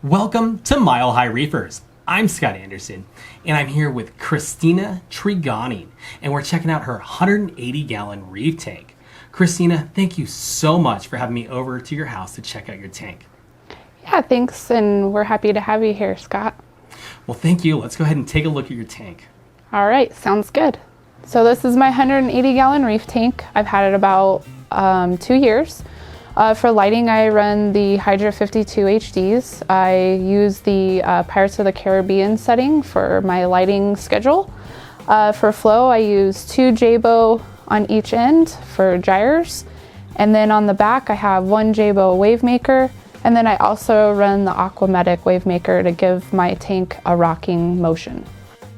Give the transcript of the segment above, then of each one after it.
Welcome to Mile High Reefers. I'm Scott Anderson, and I'm here with Christina Trigani, and we're checking out her 180-gallon reef tank. Christina, thank you so much for having me over to your house to check out your tank. Yeah, thanks, and we're happy to have you here, Scott. Well, thank you. Let's go ahead and take a look at your tank. All right, sounds good. So this is my 180-gallon reef tank. I've had it about 2 years. For lighting, I run the Hydra 52 HDs. I use the Pirates of the Caribbean setting for my lighting schedule. For flow, I use 2 J-bow on each end for gyres. And then on the back, I have 1 J-bow wave maker. And then I also run the Aquamatic wave maker to give my tank a rocking motion.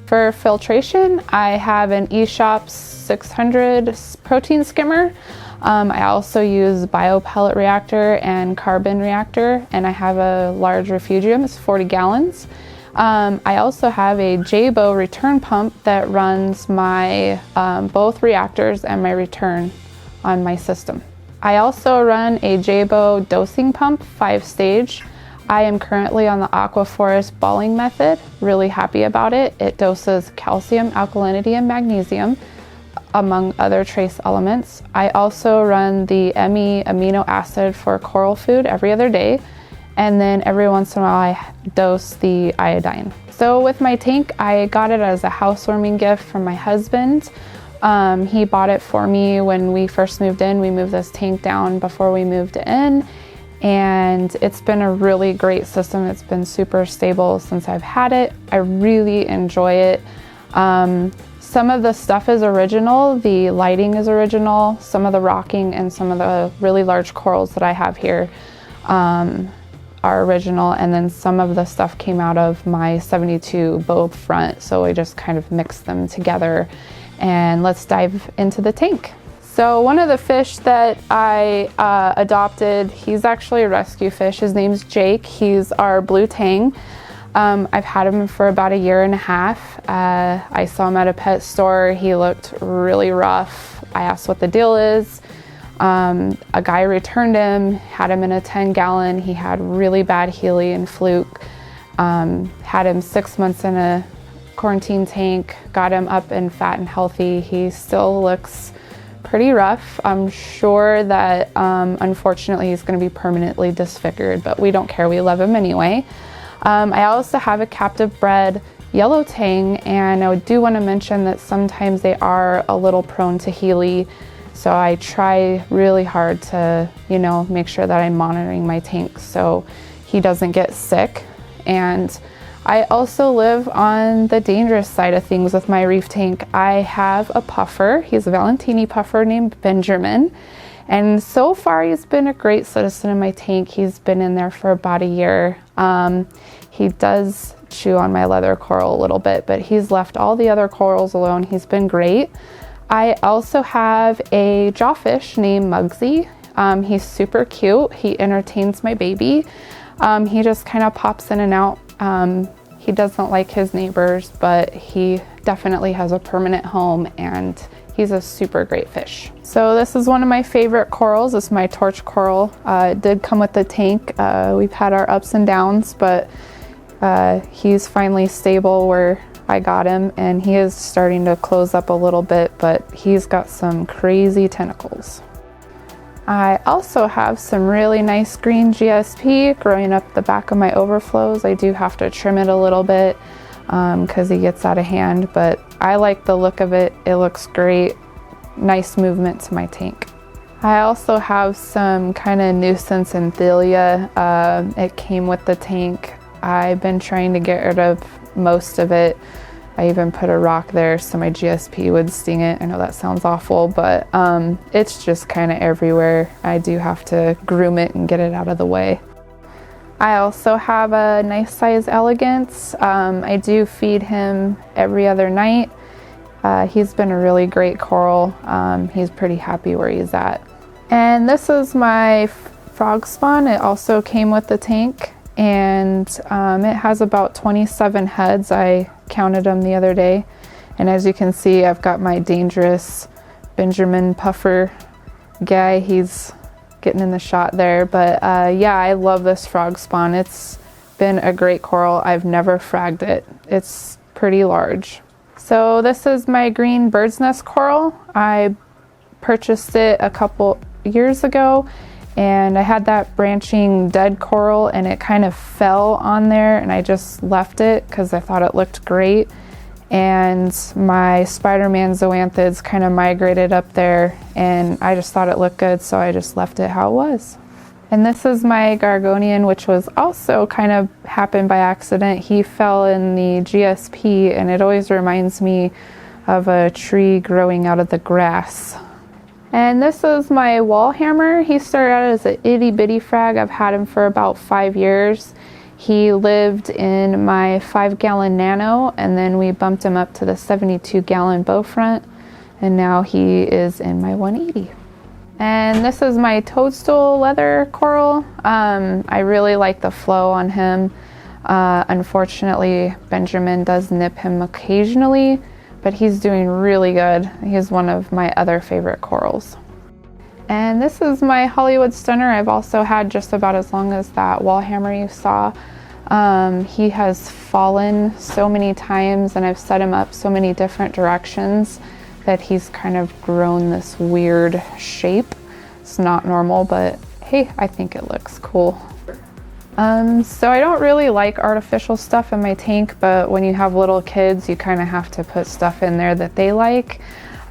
For filtration, I have an eShops 600 protein skimmer. I also use biopellet reactor and carbon reactor, and I have a large refugium, it's 40 gallons. I also have a J-bow return pump that runs my both reactors and my return on my system. I also run a J-bow dosing pump, 5-stage. I am currently on the Aquaforest balling method, really happy about it. It doses calcium, alkalinity, and magnesium, among other trace elements. I also run the ME amino acid for coral food every other day, and then every once in a while I dose the iodine. So with my tank, I got it as a housewarming gift from my husband. He bought it for me when we first moved in. We moved this tank down before we moved in, and it's been a really great system. It's been super stable since I've had it. I really enjoy it. Some of the stuff is original, the lighting is original, some of the rocking and some of the really large corals that I have here are original, and then some of the stuff came out of my 72 bow front, so I just kind of mixed them together. And let's dive into the tank. So one of the fish that I adopted, he's actually a rescue fish. His name's Jake. He's our blue tang. I've had him for about 1.5 years. I saw him at a pet store. He looked really rough. I asked what the deal is. A guy returned him, had him in a 10-gallon. He had really bad Healy and fluke. Had him 6 months in a quarantine tank, got him up and fat and healthy. He still looks pretty rough. I'm sure that unfortunately he's going to be permanently disfigured, but we don't care. We love him anyway. I also have a captive bred yellow tang, and I do want to mention that sometimes they are a little prone to Healy, so I try really hard to, make sure that I'm monitoring my tank so he doesn't get sick. And I also live on the dangerous side of things with my reef tank. I have a puffer. He's a Valentini puffer named Benjamin. And so far, he's been a great citizen in my tank. He's been in there for about 1 year. He does chew on my leather coral a little bit, but he's left all the other corals alone. He's been great. I also have a jawfish named Muggsy. He's super cute. He entertains my baby. He just kind of pops in and out. He doesn't like his neighbors, but he definitely has a permanent home, and he's a super great fish. So this is one of my favorite corals. It's my torch coral. It did come with the tank. We've had our ups and downs, but he's finally stable where I got him, and he is starting to close up a little bit, but he's got some crazy tentacles. I also have some really nice green GSP growing up the back of my overflows. I do have to trim it a little bit because he gets out of hand, but I like the look of it. It looks great. Nice movement to my tank. I also have some kind of nuisance Anthelia. It came with the tank. I've been trying to get rid of most of it. I even put a rock there so my GSP would sting it. I know that sounds awful, but it's just kind of everywhere. I do have to groom it and get it out of the way. I also have a nice size elegance. I do feed him every other night. He's been a really great coral. He's pretty happy where he's at. And this is my frog spawn. It also came with the tank, and it has about 27 heads. I counted them the other day, and as you can see, I've got my dangerous Benjamin puffer guy. He's getting in the shot there, but yeah, I love this frog spawn. It's been a great coral. I've never fragged it. It's pretty large. So this is my green bird's nest coral. I purchased it a couple years ago, and I had that branching dead coral and it kind of fell on there, and I just left it because I thought it looked great. And my Spider-Man zoanthids kind of migrated up there, and I just thought it looked good, so I just left it how it was. And this is my Gorgonian, which was also kind of happened by accident. He fell in the GSP, and it always reminds me of a tree growing out of the grass. And this is my wall hammer. He started out as an itty bitty frag. I've had him for about 5 years. He lived in my 5-gallon nano, and then we bumped him up to the 72-gallon bow front, and now he is in my 180. And this is my toadstool leather coral. I really like the flow on him. Unfortunately, Benjamin does nip him occasionally, but he's doing really good. He's one of my other favorite corals. And this is my Hollywood Stunner. I've also had just about as long as that wall hammer you saw. He has fallen so many times, and I've set him up so many different directions that he's kind of grown this weird shape. It's not normal, but hey, I think it looks cool. So I don't really like artificial stuff in my tank, but when you have little kids, you kind of have to put stuff in there that they like.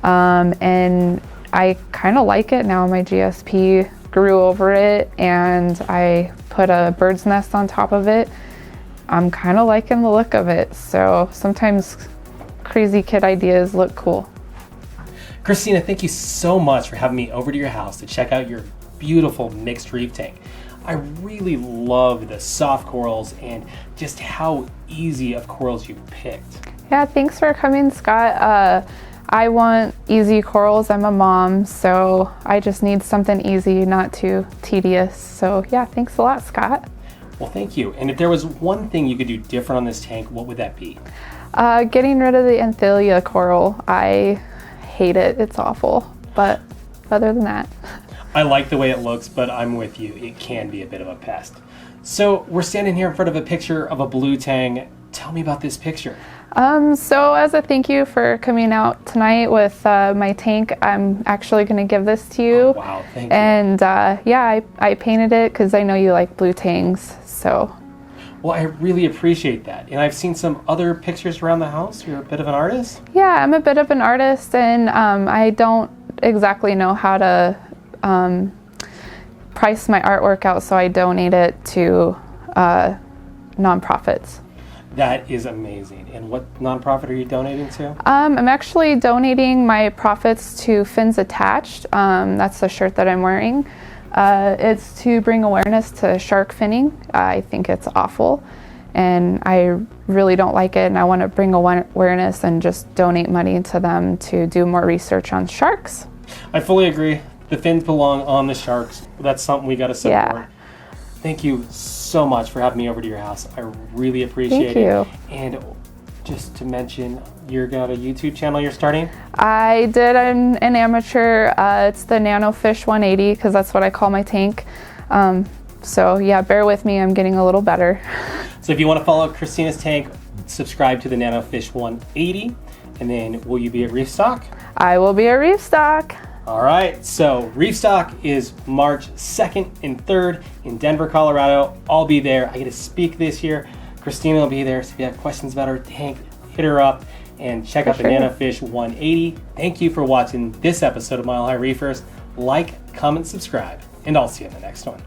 And I kind of like it now. My GSP grew over it, and I put a bird's nest on top of it. I'm kind of liking the look of it. So sometimes crazy kid ideas look cool. Christina, thank you so much for having me over to your house to check out your beautiful mixed reef tank. I really love the soft corals and just how easy of corals you picked. Yeah, thanks for coming, Scott. I want easy corals. I'm a mom, so I just need something easy, not too tedious. So yeah, thanks a lot, Scott. Well, thank you. And if there was one thing you could do different on this tank, what would that be? Getting rid of the Anthelia coral. I hate it. It's awful. But other than that. I like the way it looks, but I'm with you. It can be a bit of a pest. So we're standing here in front of a picture of a blue tang. Tell me about this picture. So as a thank you for coming out tonight with my tank, I'm actually going to give this to you. Oh, wow, thank you. And yeah, I painted it because I know you like blue tangs. So. Well, I really appreciate that. And I've seen some other pictures around the house. You're a bit of an artist? Yeah, I'm a bit of an artist, and I don't exactly know how to price my artwork out, so I donate it to nonprofits. That is amazing. And what nonprofit are you donating to? I'm actually donating my profits to Fins Attached. That's the shirt that I'm wearing. It's to bring awareness to shark finning. I think it's awful, and I really don't like it, and I want to bring awareness and just donate money to them to do more research on sharks. I fully agree. The fins belong on the sharks. That's something we got to support. Yeah. Thank you so much for having me over to your house. I really appreciate it. Thank you. And just to mention, you've got a YouTube channel you're starting? I did an amateur. It's the Nanofish 180 because that's what I call my tank. So yeah, bear with me. I'm getting a little better. So if you want to follow Christina's tank, subscribe to the Nanofish 180. And then will you be at Reef Stock? I will be a Reef Stock. All right, so Reef Stock is March 2nd and 3rd in Denver, Colorado. I'll be there. I get to speak this year. Christina will be there, so if you have questions about her tank, hit her up and check out the Nanofish 180. Thank you for watching this episode of Mile High Reefers. Like, comment, subscribe, and I'll see you in the next one.